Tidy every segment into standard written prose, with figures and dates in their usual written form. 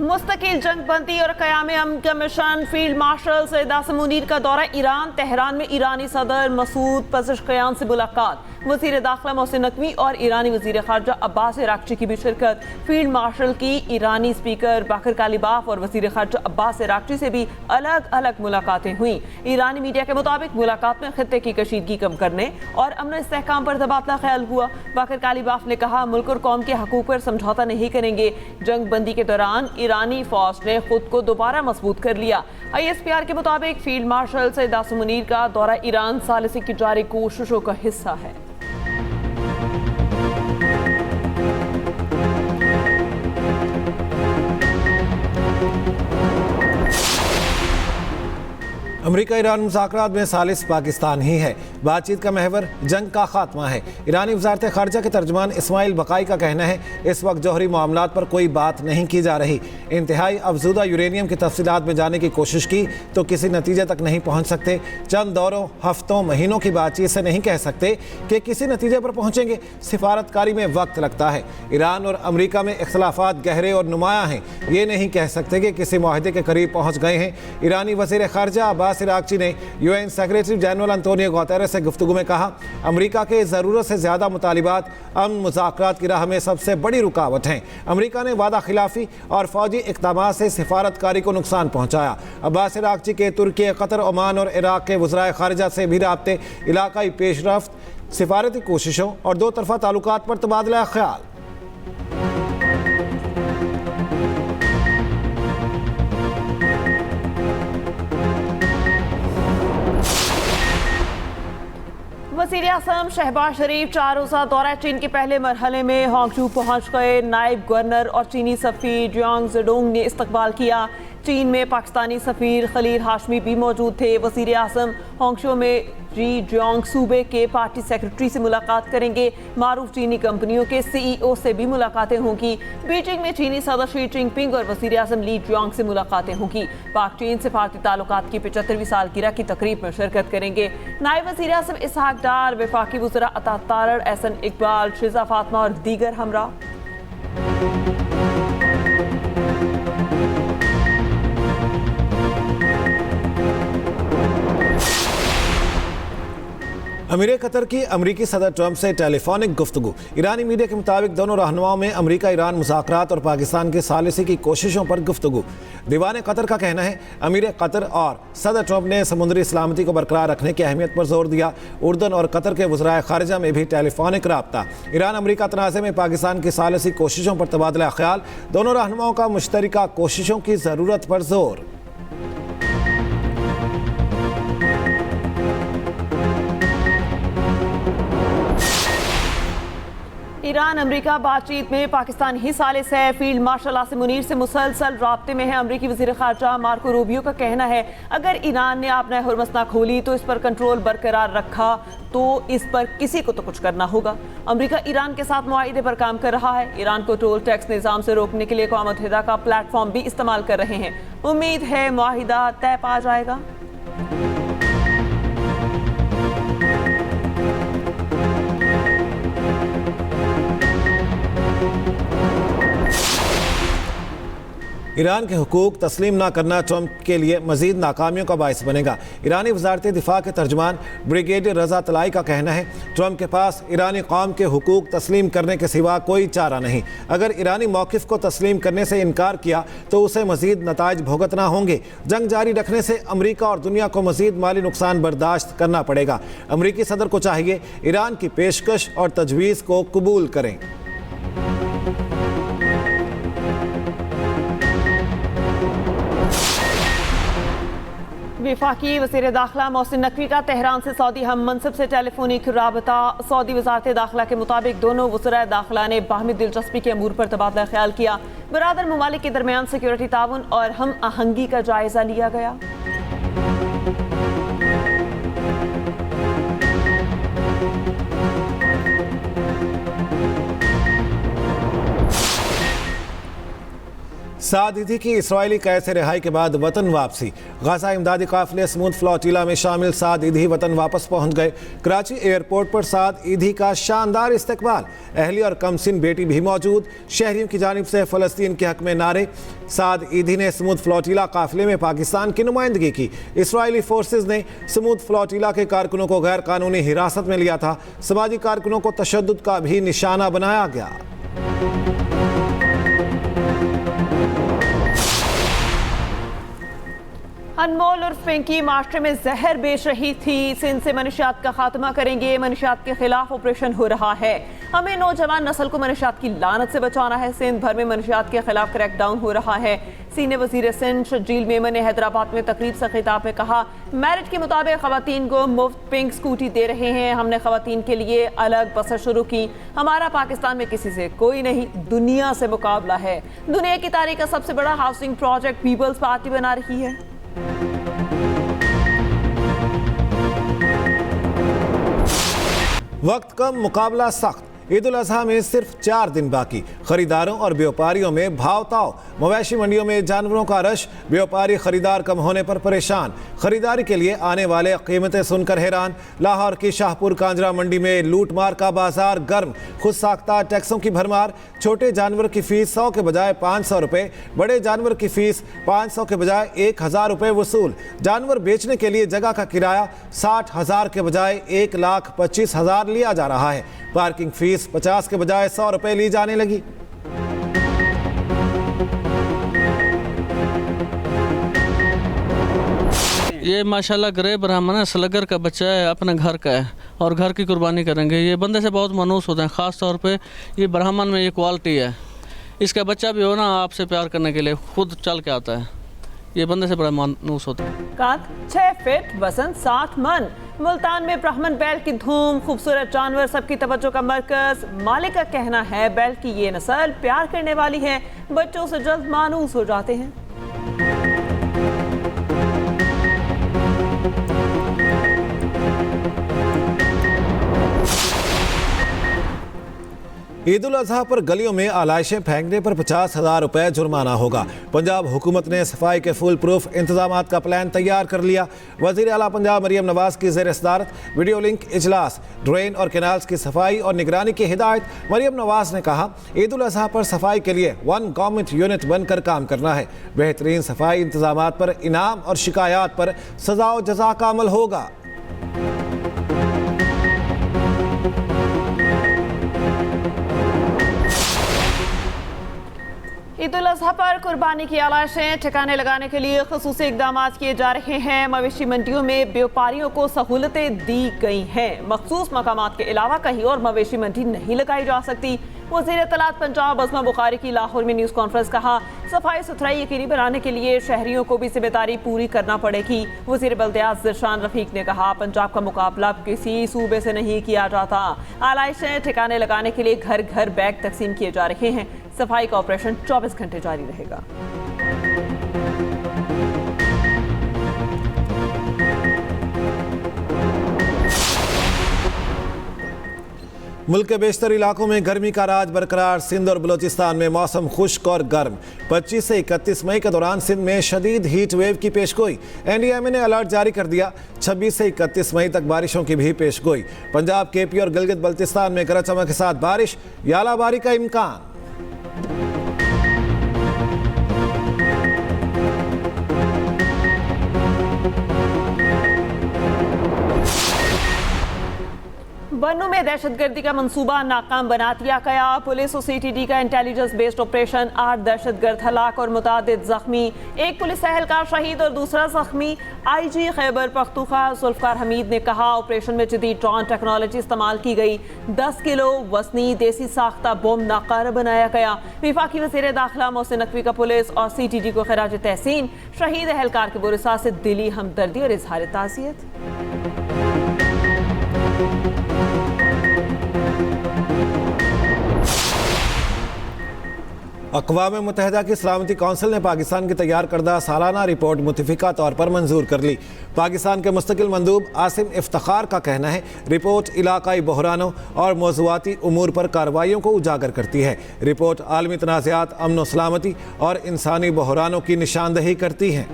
मुस्तकिल जंग बंदी और क़याम अमन का mission. Field marshal Syed Asim Munir का दौरा ईरान। तेहरान में ईरानी सदर मसूद पज़ेश्कियान से मुलाकात। वज़ीर दाखिला मोहसिन नकवी और ईरानी वज़ीर ख़ारजा अब्बास अराग़ची की भी शिरकत। फील्ड मार्शल की ईरानी स्पीकर बाकर कालिबाफ और वज़ीर ख़ारजा अब्बास अराग़ची से भी अलग अलग मुलाकातें हुई। ईरानी मीडिया के मुताबिक मुलाकात में खित्ते की कशीदगी कम करने और अमन इस्तेहकाम पर तबादला ख्याल हुआ। बाकर कालिबाफ ने कहा, मुल्क और कौम के हकूक़ पर समझौता नहीं करेंगे। जंग बंदी के दौरान ईरानी फौज ने खुद को दोबारा मजबूत कर लिया। ISPR के मुताबिक फील्ड मार्शल सैयद आसिम मुनीर का दौरा ईरान सालिसी की जारी कोशिशों का हिस्सा है। अमरीका ईरान मुज़ाकरात में सालिस पाकिस्तान ही है। बातचीत का महवर जंग का खात्मा है। ईरानी वज़ारत ख़ारजा के तर्जमान इस्माइल बकाई का कहना है, इस वक्त जौहरी मामलात पर कोई बात नहीं की जा रही। इंतहाई अफजुदा यूरेनियम की तफसीलात में जाने की कोशिश की तो किसी नतीजे तक नहीं पहुँच सकते। चंद दौरों, हफ्तों, महीनों की बातचीत से नहीं कह सकते कि किसी नतीजे पर पहुँचेंगे। सिफारतकारी में वक्त लगता है। ईरान और अमरीका में इख्तलाफात गहरे और नुमायाँ हैं। ये नहीं कह सकते कि किसी मुआहदे के करीब पहुँच गए हैं। ईरानी वज़ीर ख़ारजा अब्बास अराग़ची ने UN secretary general Antonio Guterres से गुफ्तगू में कहा, अमरीका के ज़रूरत से ज़्यादा मुतालिबात अमन मुज़ाकरात की राह में सबसे बड़ी रुकावट हैं। अमरीका ने वादा खिलाफी और फौजी इक़दामात से सिफारतकारी को नुकसान पहुँचाया। अब्बास अराग़ची के तुर्की, कतर, ओमान और इराक़ के वज़राए ख़ारिजा से भी राब्ते, इलाक़ाई पेशरफ्त, सिफारती कोशिशों और दो तरफ़ा ताल्लुकात पर तबादला ख्याल। वज़ीर आज़म शहबाज शरीफ 4 रोज़ा दौरा चीन के पहले मरहले में होंगझू पहुँच गए। नायब गवर्नर और चीनी सफ़ीर जियांग ज़ेडोंग ने इस्तकबाल किया। चीन में पाकिस्तानी सफ़ीर खलील हाशमी भी मौजूद थे। वज़ीर आज़म होंगझू में जियांग सूबे के पार्टी सेक्रेटरी से मुलाकात करेंगे। मारूफ चीनी कंपनियों के CEO से भी मुलाकातें होंगी। बीजिंग में चीनी सदर शी जिनपिंग और वज़ीर आज़म ली जियांग से मुलाकातें होंगी। पाक चीन सिफारती ताल्लुकात की 75वीं सालगिरह की तकरीब में शिरकत करेंगे। नायब वज़ीर आज़म इसहाक डार, वफाकी वज़रा अता तारड़, एहसन इकबाल, शिजा फातमा और दीगर हमरा। अमीर कतर की अमरीकी सदर ट्रंप से टेलीफोनिक गुफ्तगू। ईरानी मीडिया के मुताबिक दोनों रहनुमाओं में अमरीका ईरान मुज़ाकरात और पाकिस्तान के सालिसी की कोशिशों पर गुफ्तगू। दीवान कतर का कहना है, अमीर कतर और सदर ट्रंप ने समुद्री सलामती को बरकरार रखने की अहमियत पर जोर दिया। उर्दन और कतर के वज़राए ख़ारिजा में भी टेलीफोनिक राब्ता। ईरान अमरीका तनाज़े में पाकिस्तान की सालिसी कोशिशों पर तबादला ख्याल। दोनों रहनुमाओं का मुश्तरका कोशिशों की ज़रूरत पर जोर। ईरान अमरीका बातचीत में पाकिस्तान ही सालिस है। फील्ड मार्शल आसिम मुनीर से मुसलसल राब्ते में है। अमरीकी वज़ीर ख़ारजा मार्को रूबियो का कहना है, अगर ईरान ने आपने हुर्मस ना खोली तो इस पर कंट्रोल बरकरार रखा तो इस पर किसी को तो कुछ करना होगा। अमरीका ईरान के साथ मुआहिदे पर काम कर रहा है। ईरान को टोल टैक्स निज़ाम से रोकने के लिए अक़वाम मुत्तहिदा का प्लेटफॉर्म भी इस्तेमाल कर रहे हैं। उम्मीद है मुआहिदा तय पा जाएगा। ईरान के हुकूक तस्लीम ना करना ट्रंप के लिए मजीद नाकामियों का बायस बनेगा। ईरानी वज़ारत दिफा के तर्जमान ब्रिगेडियर रज़ा तलाई का कहना है, ट्रंप के पास ईरानी कौम के हुकूक तस्लीम करने के सिवा कोई चारा नहीं। अगर ईरानी मौक़िफ़ को तस्लीम करने से इनकार किया तो उसे मजीद नताइज भुगतना होंगे। जंग जारी रखने से अमरीका और दुनिया को मजीद माली नुकसान बर्दाश्त करना पड़ेगा। अमरीकी सदर को चाहिए ईरान की पेशकश और तजवीज़ को कबूल करें। वफाकी वज़ीर दाखिला मोहसिन नकवी का तेहरान से सऊदी हम मनसब से टेलीफोनिक राबता। सऊदी वज़ारत दाखिला के मुताबिक दोनों वज़राए दाखिला ने बाहमी दिलचस्पी के अमूर पर तबादला ख्याल किया। बरादर ममालिक के दरमियान सिक्योरिटी ताउन और हम आहंगी का जायज़ा लिया गया। साद ईदी की इसराइली कैद से रिहाई के बाद वतन वापसी। गाजा इमदादी काफिले स्मूथ फ्लोटिला में शामिल साद ईदी वतन वापस पहुंच गए। कराची एयरपोर्ट पर साद ईदी का शानदार इस्तकबाल, अहली और कमसिन बेटी भी मौजूद। शहरियों की जानिब से फ़लस्तीन के हक में नारे। साद ईदी ने स्मूथ फ्लोटिला काफिले में पाकिस्तान की नुमाइंदगी की। इसराइली फोर्सेज ने स्मूथ फ्लोटिला के कारकुनों को गैर कानूनी हिरासत में लिया था। समाजी कारकुनों को तशद्दुद का भी निशाना बनाया गया। अनमोल और पिंकी मास्टर में जहर बेच रही थी। सिंध से मनशियात का खात्मा करेंगे। मनशियात के खिलाफ ऑपरेशन हो रहा है। हमें नौजवान नस्ल को मनशियात की लानत से बचाना है। सिंध भर में मनशियात के खिलाफ क्रैकडाउन हो रहा है। सीनियर वजीर सिंध शजील मेमन ने हैदराबाद में तकरीर से खिताब में कहा, मेरिट के मुताबिक खवातीन को मुफ्त पिंक स्कूटी दे रहे हैं। हमने खवातीन के लिए अलग बसें शुरू की। हमारा पाकिस्तान में किसी से कोई नहीं, दुनिया से मुकाबला है। दुनिया की तारीख का सबसे बड़ा हाउसिंग प्रोजेक्ट पीपल्स पार्टी बना रही है। वक्त कम, मुकाबला सख्त। ईद उल अजहा में सिर्फ 4 दिन बाकी। खरीदारों और व्यापारियों में भाव ताव। मवेशी मंडियों में जानवरों का रश। व्यापारी खरीदार कम होने पर परेशान। खरीदारी के लिए आने वाले कीमतें सुनकर हैरान। लाहौर की शाहपुर कांजरा मंडी में लूटमार का बाजार गर्म। खुद साख्ता टैक्सों की भरमार। छोटे जानवर की फीस 100 के बजाय 500 रुपये, बड़े जानवर की फीस 500 के बजाय 1000 रुपये वसूल। जानवर बेचने के लिए जगह का किराया 60,000 के बजाय 1,25,000 लिया जा रहा है। पार्किंग फीस 50 के बजाय 100 रुपये ली जाने लगी। ये माशाल्लाह ग्रे ब्राह्मण है, स्लगर का बच्चा है, अपने घर का है और घर की कुर्बानी करेंगे। ये बंदे से बहुत मानूस होते हैं, ख़ास तौर पे ये ब्राह्मण में ये क्वालिटी है। इसका बच्चा भी हो ना आपसे प्यार करने के लिए खुद चल के आता है। ये बंदे से बड़ा मानूस होता है। कात 6 फीट वजन 60 मन। मुल्तान में ब्राह्मण बैल की धूम। खूबसूरत जानवर सबकी तवज्जो का मरकज। मालिक का कहना है बैल की ये नस्ल प्यार करने वाली है, बच्चों से जल्द मानूस हो जाते हैं। ईद उल अजहा पर गलियों में आलाइशें फेंकने पर 50,000 रुपये जुर्माना होगा। पंजाब हुकूमत ने सफाई के फुल प्रूफ इंतजाम का प्लान तैयार कर लिया। वज़ीर आला पंजाब मरियम नवाज की ज़ेर सदारत वीडियो लिंक इजलास। ड्रेन और कैनाल्स की सफाई और निगरानी की हिदायत। मरियम नवाज ने कहा, ईद उल अजहा पर सफाई के लिए 1 गवर्नमेंट यूनिट बनकर काम करना है। बेहतरीन सफाई इंतजाम पर इनाम और शिकायत पर सजा व जजा का अमल होगा। ईद उल अजहा पर कुर्बानी की आलाइशें ठिकाने लगाने के लिए खसूसी इकदाम किए जा रहे हैं। मवेशी मंडियों में व्यापारियों को सहूलतें दी गई हैं। मखसूस मकामात के अलावा कहीं और मवेशी मंडी नहीं लगाई जा सकती। वज़ीर इत्तलात पंजाब अज़मा बुखारी की लाहौर में न्यूज़ कॉन्फ्रेंस कहा, सफाई सुथराई यकीनी बनाने के लिए शहरियों को भी जिम्मेदारी पूरी करना पड़ेगी। वज़ीर बल्दियात ज़रशान रफ़ीक ने कहा, पंजाब का मुकाबला किसी सूबे से नहीं किया जाता। आलाइशें ठिकाने लगाने के लिए घर घर बैग तकसीम किए जा रहे हैं। सफाई का ऑपरेशन 24 घंटे जारी रहेगा। मुल्क के बेशतर इलाकों में गर्मी का राज बरकरार। सिंध और बलोचिस्तान में मौसम खुश्क और गर्म। 25 से 31 मई के दौरान सिंध में शदीद हीट वेव की पेशगोई। NDMA ने अलर्ट जारी कर दिया। 26 से 31 मई तक बारिशों की भी पेशगोई। पंजाब, KP और गिलगित बल्तिस्तान में गरज चमक के साथ बारिश, यालाबारी का इम्कान। बन्नू में दहशतगर्दी का मंसूबा नाकाम बना दिया गया। पुलिस और CTD का इंटेलिजेंस बेस्ड ऑपरेशन, 8 दहशतगर्द हलाक और मुतादिद जख्मी। एक पुलिस एहलकार शहीद और दूसरा जख्मी। IG खैबर पख्तूनख्वा जुल्फकार हमीद ने कहा, ऑपरेशन में जदीद ड्रोन टेक्नोलॉजी इस्तेमाल की गई। 10 किलो वजनी देसी साख्ता बम नाकारा बनाया गया। वफाकी वज़ीर दाखिला मोहसिन नकवी का पुलिस और CTD को खराज तहसीन। शहीद एहलकार के बुरसा से दिली हमदर्दी और इजहार ताज़ियत। अक़वाम मुत्तहिदा की सलामती कौंसिल ने पाकिस्तान की तैयार करदा सालाना रिपोर्ट मुतफिका तौर पर मंजूर कर ली। पाकिस्तान के मुस्तकिल मंदूब आसिम इफ्तिखार का कहना है, रिपोर्ट इलाकाई बहरानों और मौज़ूआती उमूर पर कार्रवाइयों को उजागर करती है। रिपोर्ट आलमी तनाज़ात, अमन व सलामती और इंसानी बहरानों की निशानदही करती है।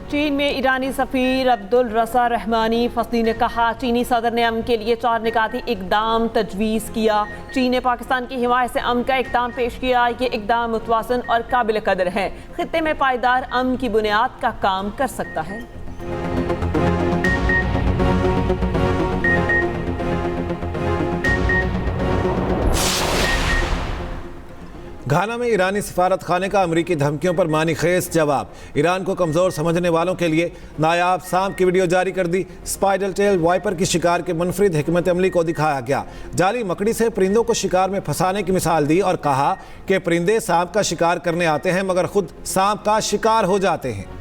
चीन में ईरानी सफ़ीर अब्दुल रज़ा रहमानी फसली ने कहा, चीनी सदर ने अमन के लिए 4 निकाती इकदाम तजवीज़ किया। चीन ने पाकिस्तान की हिमायत से अमन का इकदाम पेश किया। ये इकदाम मुतवाज़न और काबिल कदर है, खित्ते में पायदार अमन की बुनियाद का काम कर सकता है। घाना में ईरानी सिफारत खाने का अमरीकी धमकियों पर मानी खेज जवाब। ईरान को कमज़ोर समझने वालों के लिए नायाब सांप की वीडियो जारी कर दी। स्पाइडर टेल वाइपर की शिकार के मुनफरिद हिकमत अमली को दिखाया गया। जाली मकड़ी से परिंदों को शिकार में फंसाने की मिसाल दी और कहा कि परिंदे सांप का शिकार करने आते हैं मगर खुद सांप का शिकार हो जाते हैं।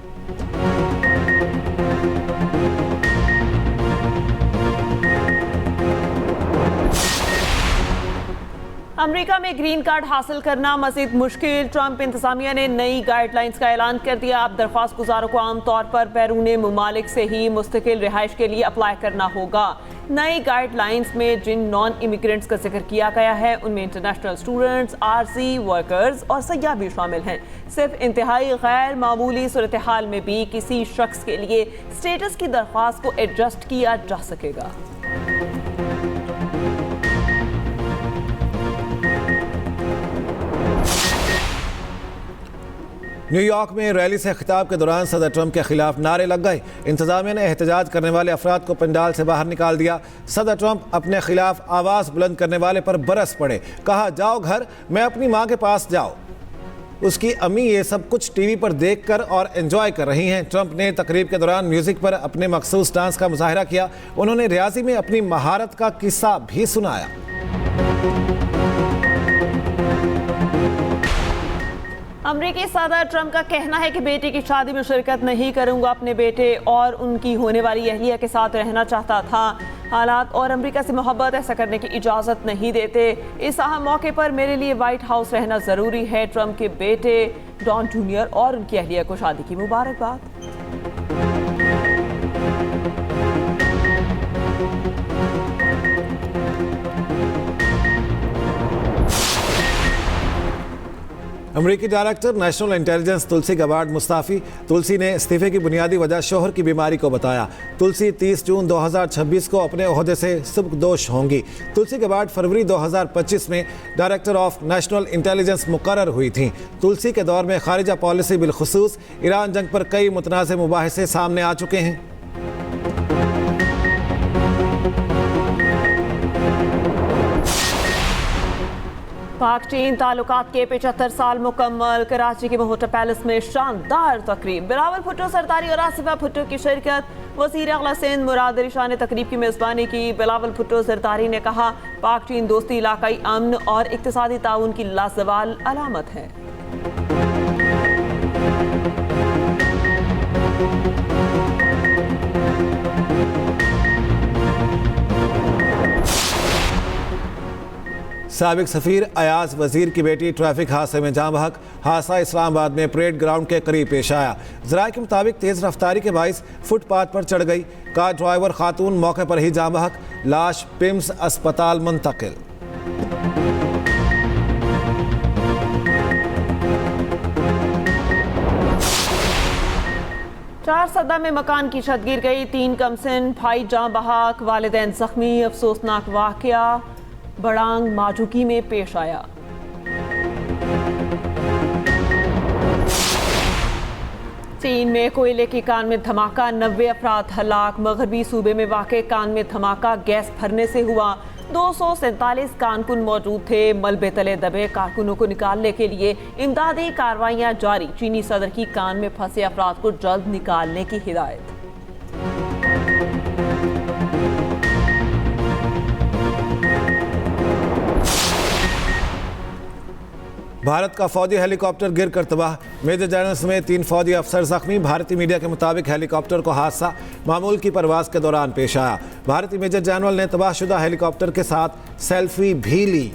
अमेरिका में ग्रीन कार्ड हासिल करना मज़ीद मुश्किल। ट्रंप इंतजामिया ने नई गाइडलाइंस का ऐलान कर दिया। अब दरख्वास्त गुजारों को आमतौर पर बैरून मुमालिक से ही मुस्तकिल रिहाइश के लिए अप्लाई करना होगा। नई गाइडलाइंस में जिन नॉन इमिग्रेंट्स का जिक्र किया गया है उनमें इंटरनेशनल स्टूडेंट्स, आरजी वर्कर्स और सयाह भी शामिल हैं। सिर्फ इंतहाई गैर मामूली सूरत हाल में भी किसी शख्स के लिए स्टेटस की दरख्वास्त को एडजस्ट किया जा सकेगा। न्यूयॉर्क में रैली से खिताब के दौरान सदर ट्रंप के खिलाफ नारे लग गए। इंतजामिया ने एहतजाज करने वाले अफराद को पंडाल से बाहर निकाल दिया। सदर ट्रंप अपने खिलाफ आवाज़ बुलंद करने वाले पर बरस पड़े। कहा, जाओ घर, मैं अपनी माँ के पास जाओ। उसकी अम्मी ये सब कुछ टीवी पर देखकर और एंजॉय कर रही हैं। ट्रंप ने तकरीब के दौरान म्यूजिक पर अपने मखसूस डांस का मुजाहिरा किया। उन्होंने रियाजी में अपनी महारत का किस्सा भी सुनाया। अमेरिकी सदर ट्रंप का कहना है कि बेटे की शादी में शिरकत नहीं करूंगा। अपने बेटे और उनकी होने वाली अहलिया के साथ रहना चाहता था। हालात और अमेरिका से मोहब्बत ऐसा करने की इजाज़त नहीं देते। इस अहम मौके पर मेरे लिए व्हाइट हाउस रहना ज़रूरी है। ट्रंप के बेटे डॉन जूनियर और उनकी अहलिया को शादी की मुबारकबाद। अमेरिकी डायरेक्टर नेशनल इंटेलिजेंस तुलसी गबार्ड मुस्ताफ़ी। तुलसी ने इस्तीफे की बुनियादी वजह शोहर की बीमारी को बताया। तुलसी 30 जून 2026 को अपने ओहदे से सुबकदोश होंगी। तुलसी गबार्ड फरवरी 2025 में डायरेक्टर ऑफ नेशनल इंटेलिजेंस मुकर्रर हुई थीं। तुलसी के दौर में खारिजा पॉलिसी बिलखुसूस ईरान जंग पर कई मुतनाज़ मुबाहिसे सामने आ चुके हैं। पाक चीन ताल्लुकात के 75 साल मुकम्मल। कराची के महोटा पैलेस में शानदार तकरीब। बिलावल भुट्टो सरदारी और आसिफा भुट्टो की शिरकत। वज़ीर अग़ला सिंध मुराद अली शाह ने तकरीब की मेज़बानी की। बिलावल भुट्टो सरदारी ने कहा, पाक चीन दोस्ती इलाकाई अमन और इक़्तिसादी ताउन की लाज़वाल अलामत है। साबिक सफ़ीर अयाज वज़ीर की बेटी ट्रैफिक हादसे में जाँ बहक। हादसा इस्लामाबाद में परेड ग्राउंड के करीब पेश आया। ज़राए के मुताबिक तेज़ रफ्तारी के बाइस फुटपाथ पर चढ़ गई। कार ड्राइवर खातून मौके पर ही जाँ बहक। लाश पिम्स अस्पताल मुंतकिल। चार सदा में मकान की छत गिर गई। 3 कमसिन भाई जाँ बहक, वालिदैन जख्मी। अफसोसनाक वाक़या बड़ांग माजुकी में पेश आया। चीन में कोयले की कान में धमाका, 90 अफराद हलाक। मगरबी सूबे में वाक़े कान में धमाका गैस भरने से हुआ। 247 कारकुन मौजूद थे। मलबे तले दबे कारकुनों को निकालने के लिए इमदादी कार्रवाइयां जारी। चीनी सदर की कान में फंसे अफराद को जल्द निकालने की हिदायत। भारत का फौजी हेलीकॉप्टर गिरकर तबाह, मेजर जनरल समेत 3 फौजी अफसर जख्मी। भारतीय मीडिया के मुताबिक हेलीकॉप्टर को हादसा मामूल की परवाज के दौरान पेश आया। भारतीय मेजर जनरल ने तबाहशुदा हेलीकॉप्टर के साथ सेल्फी भी ली।